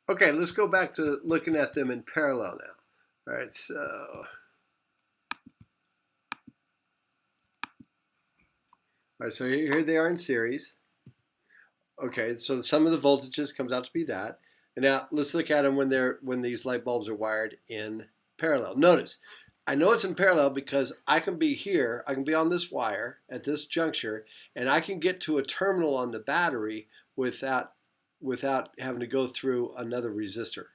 Okay, let's go back to looking at them in parallel now. All right, so here they are in series. Okay, so the sum of the voltages comes out to be that. And now let's look at them when these light bulbs are wired in parallel. Notice, I know it's in parallel because I can be here, I can be on this wire at this juncture, and I can get to a terminal on the battery without having to go through another resistor.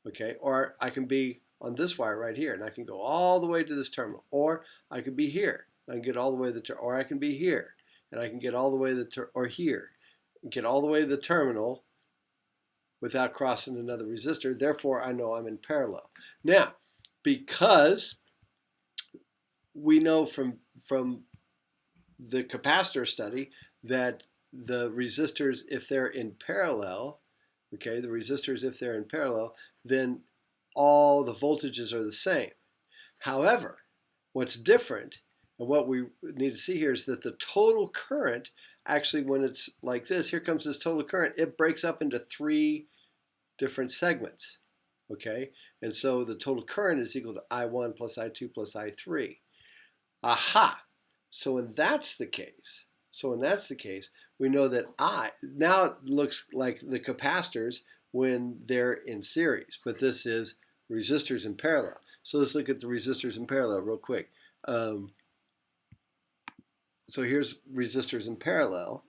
Okay, or I can be on this wire right here, and I can go all the way to this terminal, or I could be here, and I can get all the way to the or I can be here, and I can get all the way to the or here, and get all the way to the terminal without crossing another resistor. Therefore, I know I'm in parallel. Now, because we know from the capacitor study that the resistors, if they're in parallel, okay, the resistors, if they're in parallel, then all the voltages are the same. However, what's different and what we need to see here is that the total current, actually when it's like this, here comes this total current, it breaks up into three different segments, okay? And so the total current is equal to I1 plus I2 plus I3. Aha! So when that's the case, we know that now it looks like the capacitors when they're in series, but this is resistors in parallel. So let's look at the resistors in parallel real quick. So here's resistors in parallel,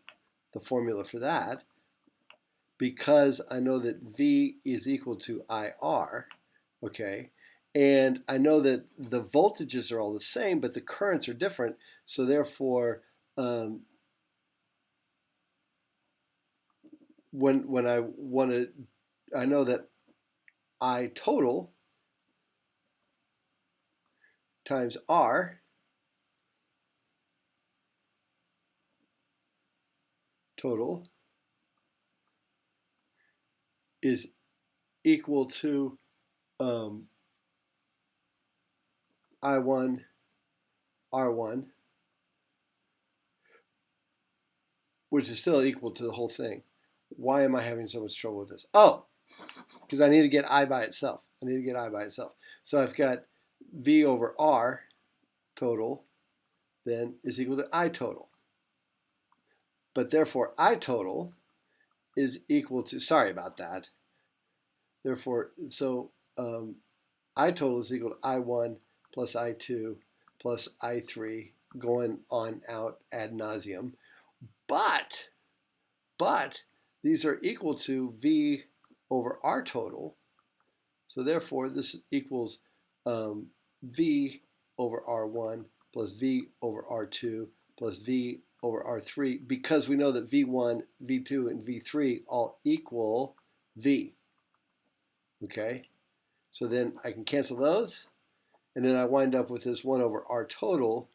the formula for that. Because I know that V is equal to IR, okay, and I know that the voltages are all the same, but the currents are different, so therefore when I want to, I know that I total times R total is equal to I1 R1, which is still equal to the whole thing. Why am I having so much trouble with this? Oh, because I need to get I by itself. So I've got V over R total then is equal to I total. But therefore I total is equal to, sorry about that. Therefore, so I total is equal to I1 plus I2 plus I3 going on out ad nauseum. But these are equal to V over R total. So therefore, this equals V over R1 plus V over R2 plus V over R3, because we know that V1, V2, and V3 all equal V. Okay? So then I can cancel those, and then I wind up with this 1 over R total.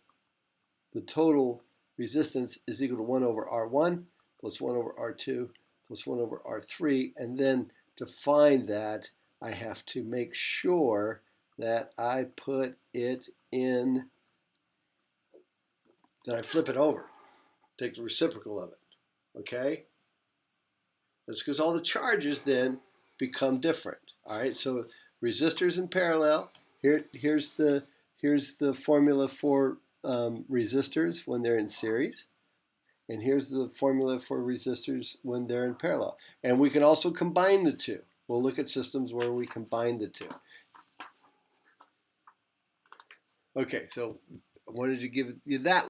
The total resistance is equal to 1 over R1 plus 1 over R2 plus 1 over R3, and then to find that, I have to make sure that I put it in, that I flip it over, take the reciprocal of it, okay? That's because all the charges then become different, all right? So resistors in parallel, here's the formula for resistors when they're in series. And here's the formula for resistors when they're in parallel. And we can also combine the two. We'll look at systems where we combine the two. Okay, so I wanted to give you that